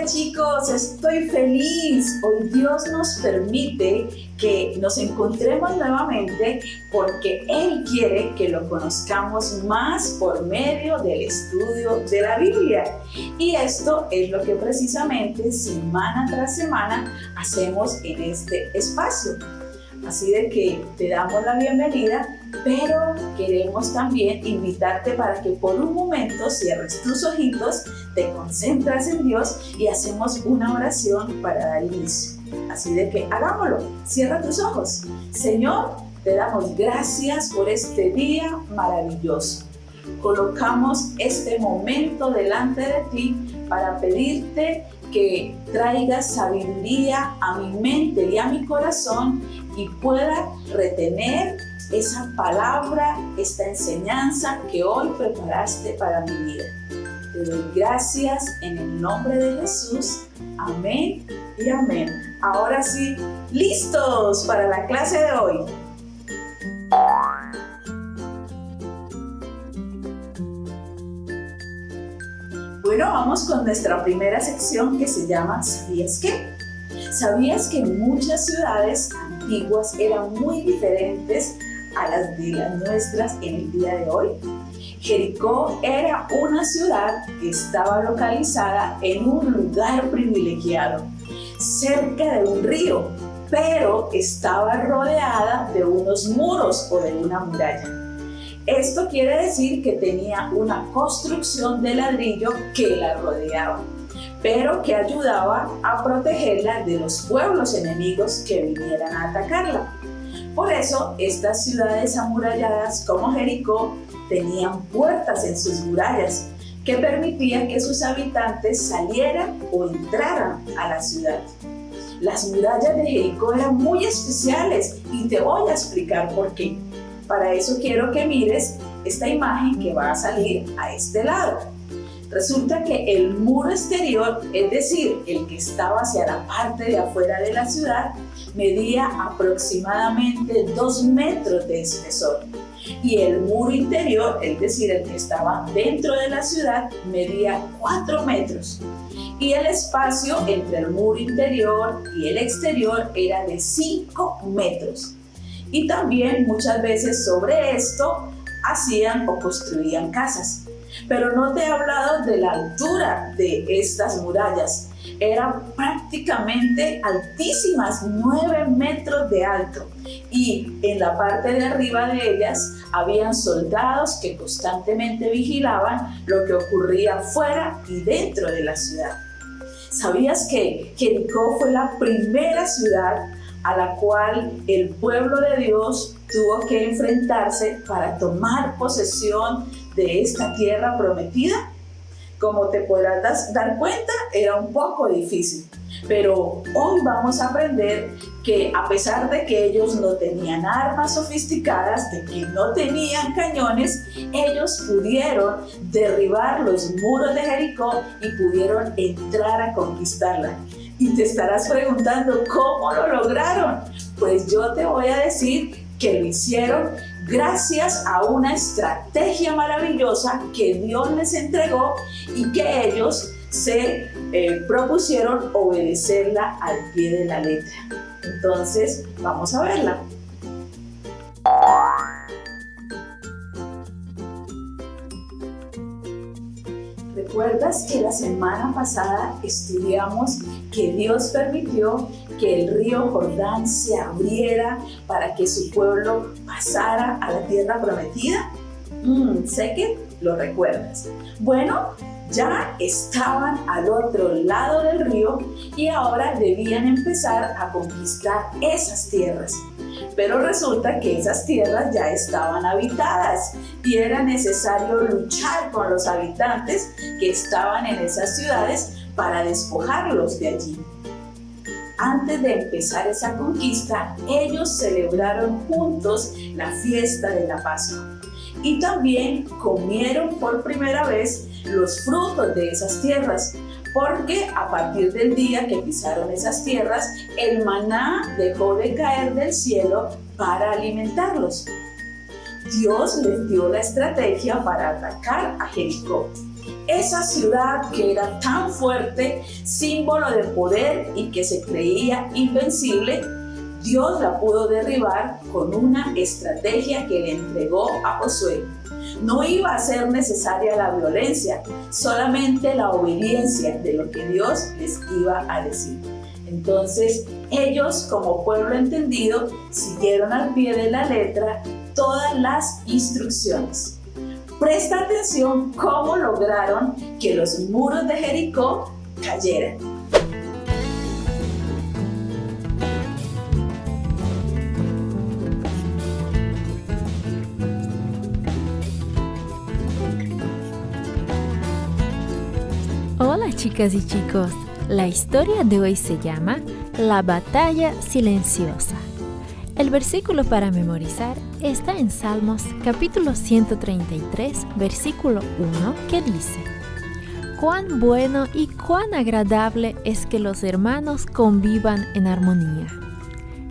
Hola chicos, estoy feliz. Hoy Dios nos permite que nos encontremos nuevamente porque Él quiere que lo conozcamos más por medio del estudio de la Biblia. Y esto es lo que precisamente semana tras semana hacemos en este espacio. Así de que te damos la bienvenida, pero queremos también invitarte para que por un momento cierres tus ojitos, te concentras en Dios y hacemos una oración para dar inicio. Así de que hagámoslo, cierra tus ojos. Señor, te damos gracias por este día maravilloso. Colocamos este momento delante de ti para pedirte que traigas sabiduría a mi mente y a mi corazón y pueda retener esa palabra, esta enseñanza que hoy preparaste para mi vida. Te doy gracias en el nombre de Jesús. Amén y amén. Ahora sí, listos para la clase de hoy. Bueno, vamos con nuestra primera sección que se llama ¿Sabías qué? ¿Sabías que muchas ciudades antiguas eran muy diferentes a las de las nuestras en el día de hoy? Jericó era una ciudad que estaba localizada en un lugar privilegiado, cerca de un río, pero estaba rodeada de unos muros o de una muralla. Esto quiere decir que tenía una construcción de ladrillo que la rodeaba, pero que ayudaba a protegerla de los pueblos enemigos que vinieran a atacarla. Por eso, estas ciudades amuralladas como Jericó tenían puertas en sus murallas que permitían que sus habitantes salieran o entraran a la ciudad. Las murallas de Jericó eran muy especiales y te voy a explicar por qué. Para eso quiero que mires esta imagen que va a salir a este lado. Resulta que el muro exterior, es decir, el que estaba hacia la parte de afuera de la ciudad, medía aproximadamente 2 metros de espesor. Y el muro interior, es decir, el que estaba dentro de la ciudad, medía 4 metros. Y el espacio entre el muro interior y el exterior era de 5 metros. Y también muchas veces sobre esto hacían o construían casas. Pero no te he hablado de la altura de estas murallas. Eran prácticamente altísimas, 9 metros de alto. Y en la parte de arriba de ellas habían soldados que constantemente vigilaban lo que ocurría fuera y dentro de la ciudad. ¿Sabías que Jericó fue la primera ciudad a la cual el pueblo de Dios tuvo que enfrentarse para tomar posesión de esta tierra prometida? Como te podrás dar cuenta, era un poco difícil. Pero hoy vamos a aprender que a pesar de que ellos no tenían armas sofisticadas, de que no tenían cañones, ellos pudieron derribar los muros de Jericó y pudieron entrar a conquistarla. Y te estarás preguntando, ¿cómo lo lograron? Pues yo te voy a decir que lo hicieron gracias a una estrategia maravillosa que Dios les entregó y que ellos se propusieron obedecerla al pie de la letra. Entonces, vamos a verla. ¿Recuerdas que la semana pasada estudiamos que Dios permitió que el río Jordán se abriera para que su pueblo pasara a la tierra prometida? Sé que lo recuerdas. Bueno, ya estaban al otro lado del río y ahora debían empezar a conquistar esas tierras. Pero resulta que esas tierras ya estaban habitadas y era necesario luchar con los habitantes que estaban en esas ciudades para despojarlos de allí. Antes de empezar esa conquista, ellos celebraron juntos la fiesta de la Pascua y también comieron por primera vez los frutos de esas tierras, porque a partir del día que pisaron esas tierras, el maná dejó de caer del cielo para alimentarlos. Dios les dio la estrategia para atacar a Jericó. Esa ciudad que era tan fuerte, símbolo de poder y que se creía invencible, Dios la pudo derribar con una estrategia que le entregó a Josué. No iba a ser necesaria la violencia, solamente la obediencia de lo que Dios les iba a decir. Entonces, ellos, como pueblo entendido, siguieron al pie de la letra todas las instrucciones. Presta atención cómo lograron que los muros de Jericó cayeran. Hola chicas y chicos, la historia de hoy se llama La batalla silenciosa. El versículo para memorizar está en Salmos capítulo 133, versículo 1, que dice: «Cuán bueno y cuán agradable es que los hermanos convivan en armonía».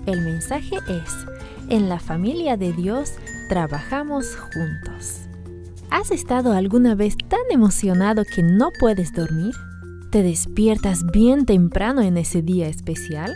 El mensaje es: en la familia de Dios trabajamos juntos. ¿Has estado alguna vez tan emocionado que no puedes dormir? ¿Te despiertas bien temprano en ese día especial?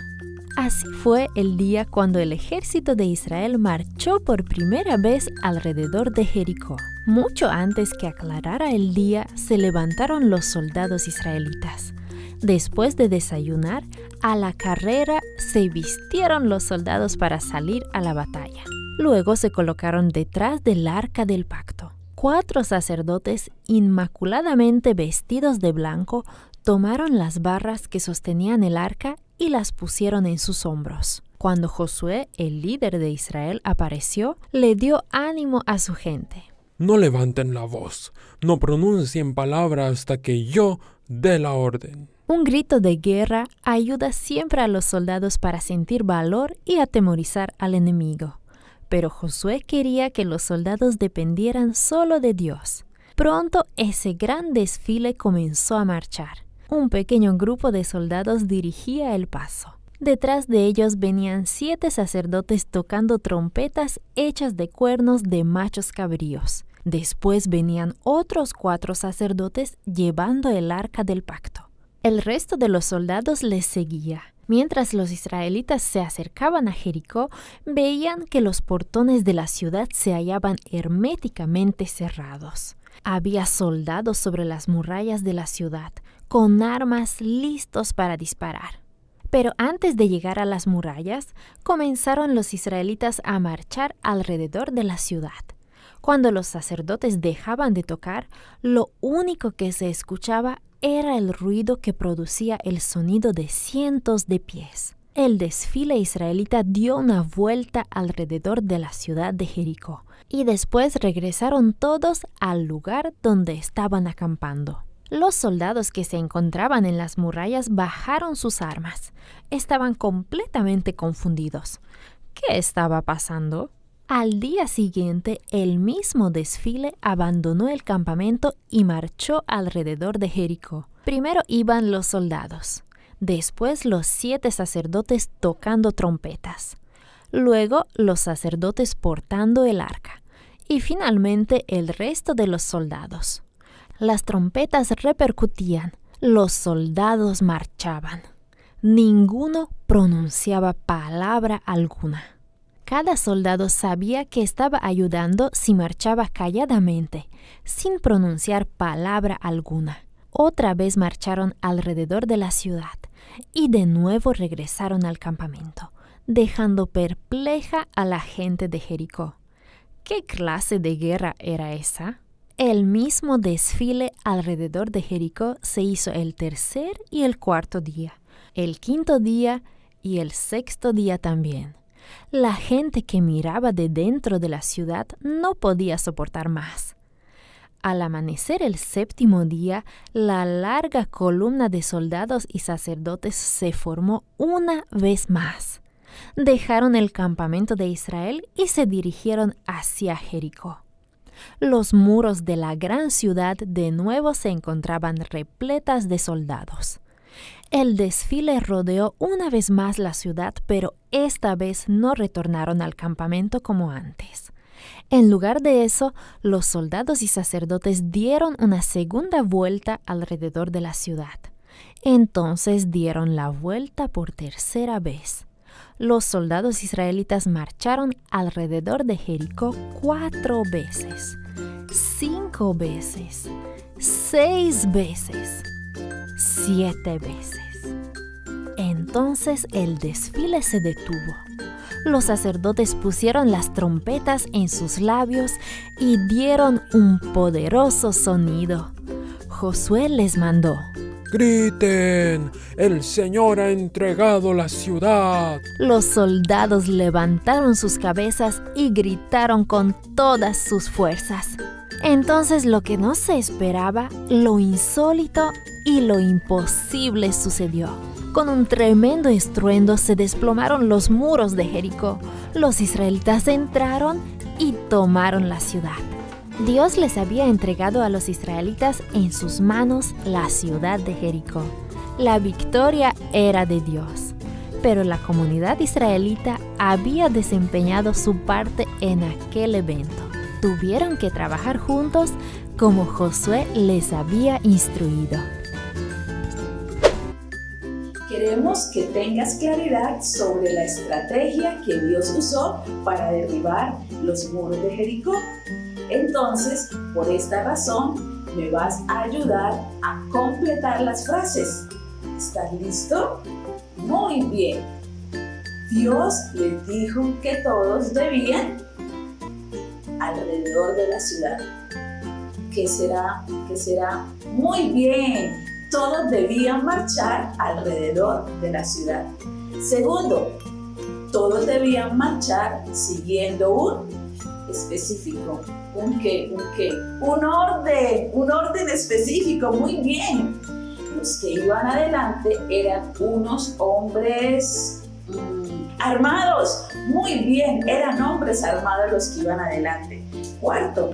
Así fue el día cuando el ejército de Israel marchó por primera vez alrededor de Jericó. Mucho antes que aclarara el día, se levantaron los soldados israelitas. Después de desayunar, a la carrera se vistieron los soldados para salir a la batalla. Luego se colocaron detrás del arca del pacto. 4 sacerdotes inmaculadamente vestidos de blanco tomaron las barras que sostenían el arca y las pusieron en sus hombros. Cuando Josué, el líder de Israel, apareció, le dio ánimo a su gente. No levanten la voz, no pronuncien palabra hasta que yo dé la orden. Un grito de guerra ayuda siempre a los soldados para sentir valor y atemorizar al enemigo. Pero Josué quería que los soldados dependieran solo de Dios. Pronto ese gran desfile comenzó a marchar. Un pequeño grupo de soldados dirigía el paso. Detrás de ellos venían 7 sacerdotes tocando trompetas hechas de cuernos de machos cabríos. Después venían otros 4 sacerdotes llevando el arca del pacto. El resto de los soldados les seguía. Mientras los israelitas se acercaban a Jericó, veían que los portones de la ciudad se hallaban herméticamente cerrados. Había soldados sobre las murallas de la ciudad, con armas listos para disparar. Pero antes de llegar a las murallas, comenzaron los israelitas a marchar alrededor de la ciudad. Cuando los sacerdotes dejaban de tocar, lo único que se escuchaba era el ruido que producía el sonido de cientos de pies. El desfile israelita dio una vuelta alrededor de la ciudad de Jericó y después regresaron todos al lugar donde estaban acampando. Los soldados que se encontraban en las murallas bajaron sus armas. Estaban completamente confundidos. ¿Qué estaba pasando? Al día siguiente, el mismo desfile abandonó el campamento y marchó alrededor de Jericó. Primero iban los soldados, después los 7 sacerdotes tocando trompetas, luego los sacerdotes portando el arca y finalmente el resto de los soldados. Las trompetas repercutían, los soldados marchaban. Ninguno pronunciaba palabra alguna. Cada soldado sabía que estaba ayudando si marchaba calladamente, sin pronunciar palabra alguna. Otra vez marcharon alrededor de la ciudad y de nuevo regresaron al campamento, dejando perpleja a la gente de Jericó. ¿Qué clase de guerra era esa? El mismo desfile alrededor de Jericó se hizo el 3er y el 4.º día, el 5.º día y el 6.º día también. La gente que miraba de dentro de la ciudad no podía soportar más. Al amanecer el 7.º día, la larga columna de soldados y sacerdotes se formó una vez más. Dejaron el campamento de Israel y se dirigieron hacia Jericó. Los muros de la gran ciudad de nuevo se encontraban repletas de soldados. El desfile rodeó una vez más la ciudad, pero esta vez no retornaron al campamento como antes. En lugar de eso, los soldados y sacerdotes dieron una segunda vuelta alrededor de la ciudad. Entonces dieron la vuelta por tercera vez. Los soldados israelitas marcharon alrededor de Jericó 4 veces, 5 veces, 6 veces, 7 veces. Entonces el desfile se detuvo. Los sacerdotes pusieron las trompetas en sus labios y dieron un poderoso sonido. Josué les mandó: ¡Griten! ¡El Señor ha entregado la ciudad! Los soldados levantaron sus cabezas y gritaron con todas sus fuerzas. Entonces lo que no se esperaba, lo insólito y lo imposible sucedió. Con un tremendo estruendo se desplomaron los muros de Jericó. Los israelitas entraron y tomaron la ciudad. Dios les había entregado a los israelitas en sus manos la ciudad de Jericó. La victoria era de Dios, pero la comunidad israelita había desempeñado su parte en aquel evento. Tuvieron que trabajar juntos como Josué les había instruido. Queremos que tengas claridad sobre la estrategia que Dios usó para derribar los muros de Jericó. Entonces, por esta razón, me vas a ayudar a completar las frases. ¿Estás listo? Muy bien. Dios les dijo que todos debían alrededor de la ciudad. ¿Qué será? ¿Qué será? Muy bien. Todos debían marchar alrededor de la ciudad. Segundo, todos debían marchar siguiendo un específico. ¿Un qué? Un orden específico. Muy bien. Los que iban adelante eran unos hombres armados. Muy bien, eran hombres armados los que iban adelante. Cuarto,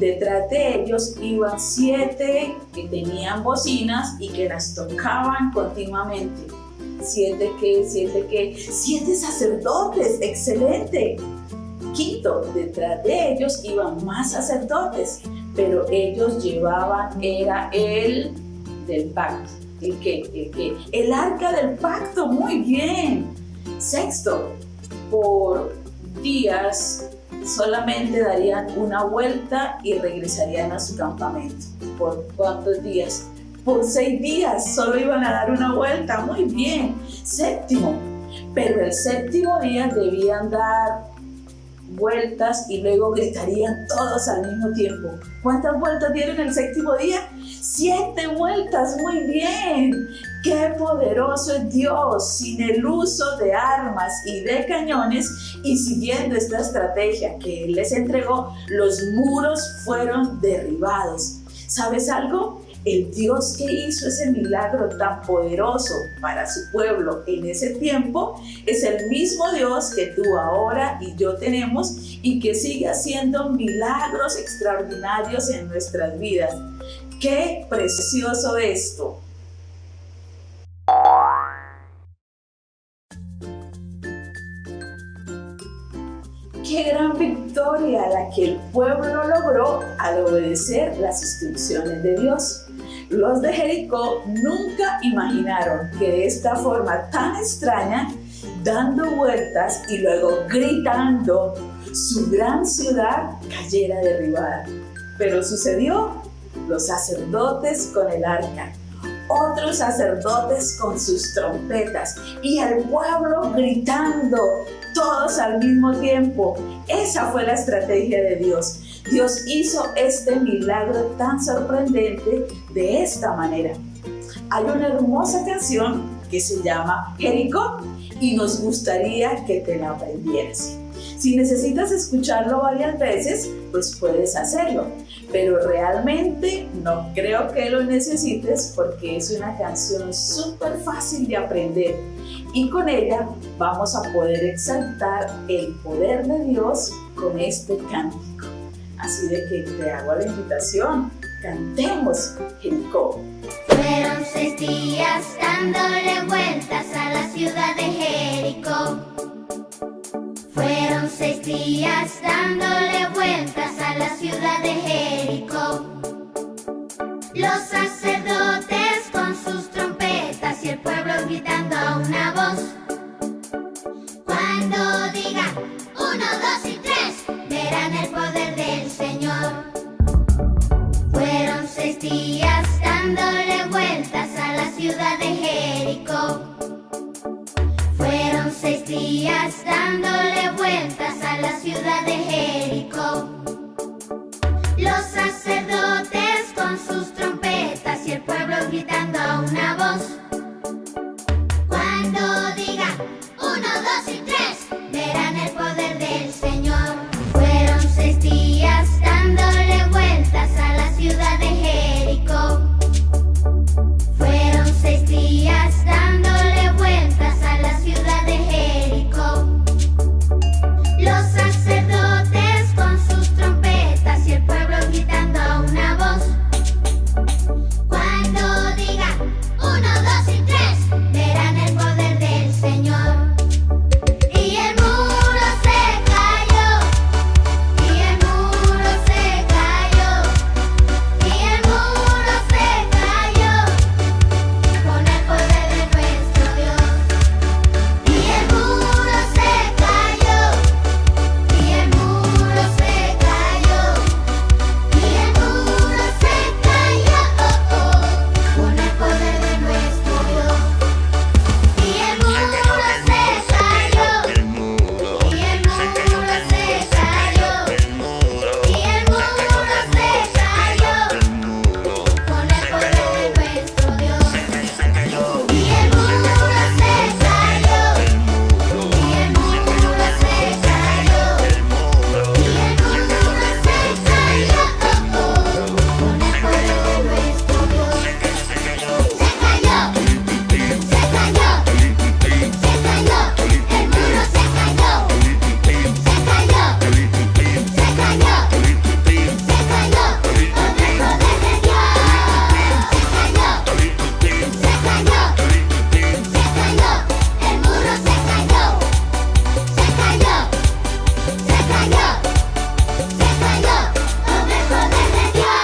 detrás de ellos iban 7 que tenían bocinas y que las tocaban continuamente. 7 sacerdotes, excelente. Quinto, detrás de ellos iban más sacerdotes, pero ellos llevaban, era el del pacto. ¿El qué? El arca del pacto, muy bien. Sexto, por días solamente darían una vuelta y regresarían a su campamento. ¿Por cuántos días? Por 6 días, solo iban a dar una vuelta, muy bien. Séptimo, pero el séptimo día debían dar vueltas y luego gritarían todos al mismo tiempo. ¿Cuántas vueltas dieron el séptimo día? 7 vueltas, muy bien. ¡Qué poderoso es Dios! Sin el uso de armas y de cañones y siguiendo esta estrategia que Él les entregó, los muros fueron derribados. ¿Sabes algo? El Dios que hizo ese milagro tan poderoso para su pueblo en ese tiempo es el mismo Dios que tú ahora y yo tenemos y que sigue haciendo milagros extraordinarios en nuestras vidas. ¡Qué precioso esto! ¡Qué gran victoria la que el pueblo logró al obedecer las instrucciones de Dios! Los de Jericó nunca imaginaron que de esta forma tan extraña, dando vueltas y luego gritando, su gran ciudad cayera derribada. Pero sucedió. Los sacerdotes con el arca, otros sacerdotes con sus trompetas y el pueblo gritando, todos al mismo tiempo. Esa fue la estrategia de Dios. Dios hizo este milagro tan sorprendente de esta manera. Hay una hermosa canción que se llama Jericó y nos gustaría que te la aprendieras. Si necesitas escucharlo varias veces, pues puedes hacerlo, pero realmente no creo que lo necesites porque es una canción súper fácil de aprender y con ella vamos a poder exaltar el poder de Dios con este cántico. Así de que te hago la invitación, cantemos Jericó. Fueron 6 días dándole vueltas a la ciudad de Jericó. Fueron 6 días dándole 2 y 3, verán el poder del Señor. Fueron 6 días dándole vueltas a la ciudad de Jericó. Fueron 6 días dándole vueltas a la ciudad de Jericó. Los sacerdotes con sus trompetas y el pueblo gritando a una voz. Cuando diga 1, 2 y 3, verán el poder del Señor. Fueron 6 días dándole vueltas a la ciudad de Jericó. Fueron 6 días dándole vueltas a la ciudad de Jericó. Los sacerdotes con sus trompetas y el pueblo gritando a una voz. Cuando diga 1, 2 y 3, verán el poder del Señor. Y el muro se cayó, y el muro se cayó, y el muro se cayó, con el poder de nuestro Dios. Y el muro se cayó, y el muro se cayó, y el muro se cayó, con el poder de nuestro Dios. Y el muro se cayó, y el muro se cayó, y el muro se cayó, con el poder de nuestro Dios. Y el muro se cayó, y el muro se cayó, y el muro se cayó, con el poder de nuestro Dios. Se cayó, se cayó, se cayó, el muro se cayó, se cayó, se cayó, se cayó, con el poder de Dios. Se cayó, se cayó, se cayó, el muro se cayó, se cayó, se cayó, se cayó, con el poder de Dios.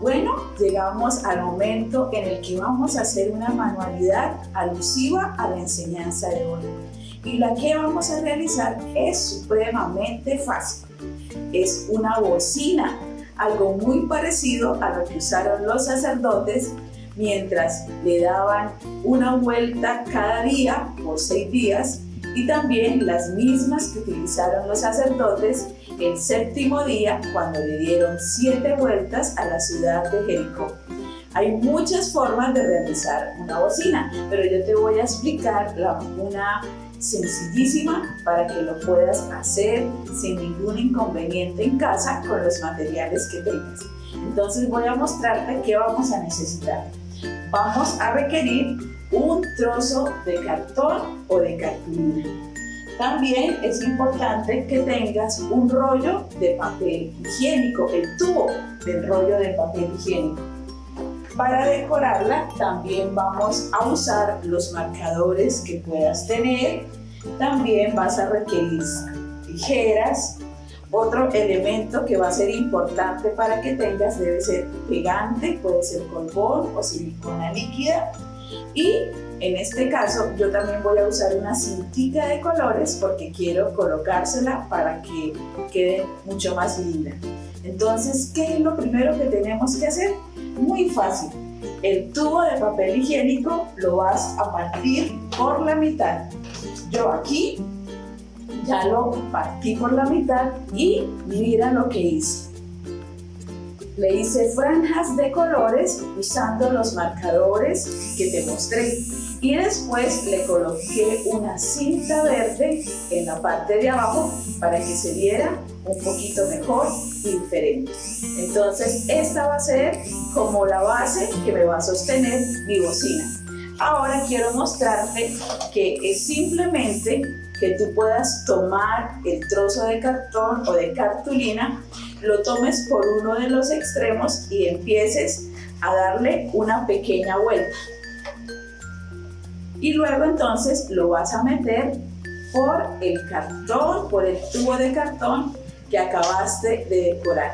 Bueno, llegamos al momento en el que vamos a hacer una manualidad alusiva a la enseñanza de hoy. Y la que vamos a realizar es supremamente fácil. Es una bocina, algo muy parecido a lo que usaron los sacerdotes mientras le daban una vuelta cada día por 6 días, y también las mismas que utilizaron los sacerdotes el 7º día cuando le dieron 7 vueltas a la ciudad de Jericó. Hay muchas formas de realizar una bocina, pero yo te voy a explicar una sencillísima para que lo puedas hacer sin ningún inconveniente en casa con los materiales que tengas. Entonces voy a mostrarte qué vamos a necesitar. Vamos a requerir un trozo de cartón o de cartulina. También es importante que tengas un rollo de papel higiénico, el tubo del rollo de papel higiénico. Para decorarla también vamos a usar los marcadores que puedas tener. También vas a requerir tijeras. Otro elemento que va a ser importante para que tengas debe ser pegante, puede ser colbón o silicona líquida. Y en este caso yo también voy a usar una cintica de colores porque quiero colocársela para que quede mucho más linda. Entonces, ¿qué es lo primero que tenemos que hacer? Muy fácil. El tubo de papel higiénico lo vas a partir por la mitad. Yo aquí ya lo partí por la mitad y mira lo que hice. Le hice franjas de colores usando los marcadores que te mostré y después le coloqué una cinta verde en la parte de abajo para que se viera un poquito mejor y diferente. Entonces esta va a ser como la base que me va a sostener mi bocina. Ahora quiero mostrarte que es simplemente que tú puedas tomar el trozo de cartón o de cartulina, lo tomes por uno de los extremos y empieces a darle una pequeña vuelta. Y luego entonces lo vas a meter por el cartón, por el tubo de cartón que acabaste de decorar.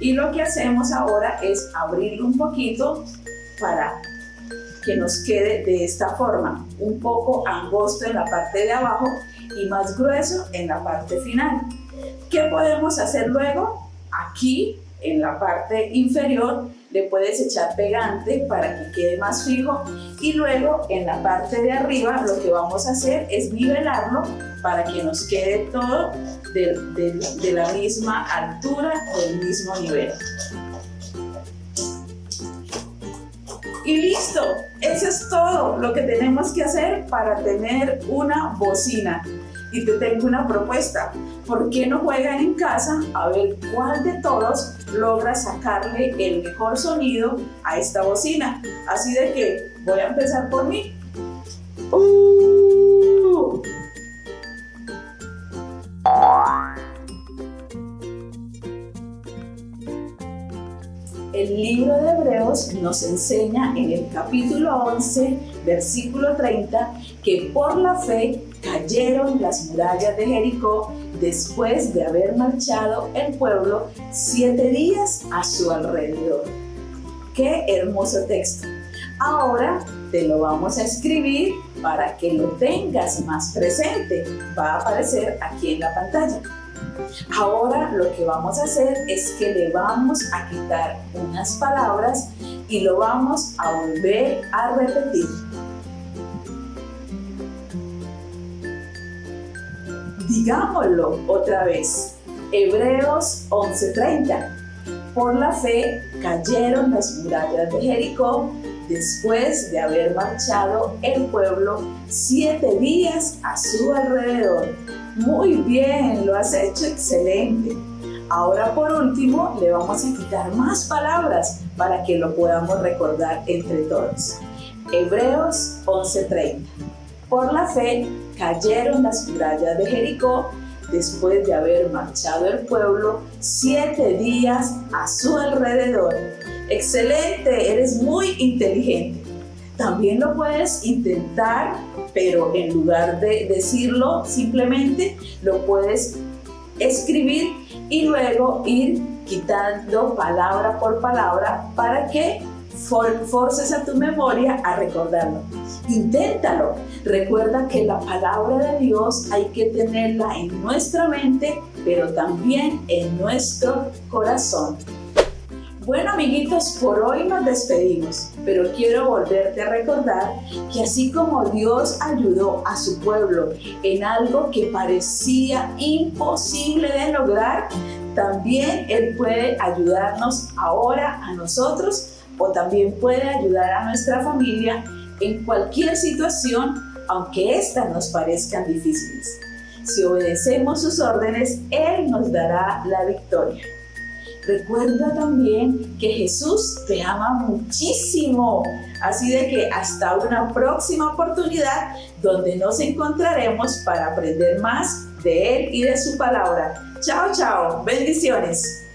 Y lo que hacemos ahora es abrirlo un poquito para que nos quede de esta forma, un poco angosto en la parte de abajo y más grueso en la parte final. ¿Qué podemos hacer luego? Aquí en la parte inferior le puedes echar pegante para que quede más fijo y luego en la parte de arriba lo que vamos a hacer es nivelarlo para que nos quede todo de la misma altura o del mismo nivel. Y listo, eso es todo lo que tenemos que hacer para tener una bocina. Y te tengo una propuesta. ¿Por qué no juegan en casa a ver cuál de todos logra sacarle el mejor sonido a esta bocina? Así de que voy a empezar por mí. El libro de Hebreos nos enseña en el capítulo 11, versículo 30, que por la fe cayeron las murallas de Jericó después de haber marchado el pueblo 7 días a su alrededor. ¡Qué hermoso texto! Ahora te lo vamos a escribir para que lo tengas más presente. Va a aparecer aquí en la pantalla. Ahora lo que vamos a hacer es que le vamos a quitar unas palabras y lo vamos a volver a repetir. Digámoslo otra vez. Hebreos 11:30. Por la fe cayeron las murallas de Jericó después de haber marchado el pueblo 7 días a su alrededor. Muy bien, lo has hecho excelente. Ahora por último le vamos a quitar más palabras para que lo podamos recordar entre todos. Hebreos 11:30. Por la fe cayeron las murallas de Jericó después de haber marchado el pueblo 7 días a su alrededor. ¡Excelente! Eres muy inteligente. También lo puedes intentar, pero en lugar de decirlo simplemente, lo puedes escribir y luego ir quitando palabra por palabra para que forces a tu memoria a recordarlo. Inténtalo. Recuerda que la palabra de Dios hay que tenerla en nuestra mente, pero también en nuestro corazón. Bueno, amiguitos, por hoy nos despedimos, pero quiero volverte a recordar que así como Dios ayudó a su pueblo en algo que parecía imposible de lograr, también Él puede ayudarnos ahora a nosotros o también puede ayudar a nuestra familia en cualquier situación, aunque éstas nos parezcan difíciles. Si obedecemos sus órdenes, Él nos dará la victoria. Recuerda también que Jesús te ama muchísimo, así de que hasta una próxima oportunidad donde nos encontraremos para aprender más de Él y de su palabra. Chao, chao, bendiciones.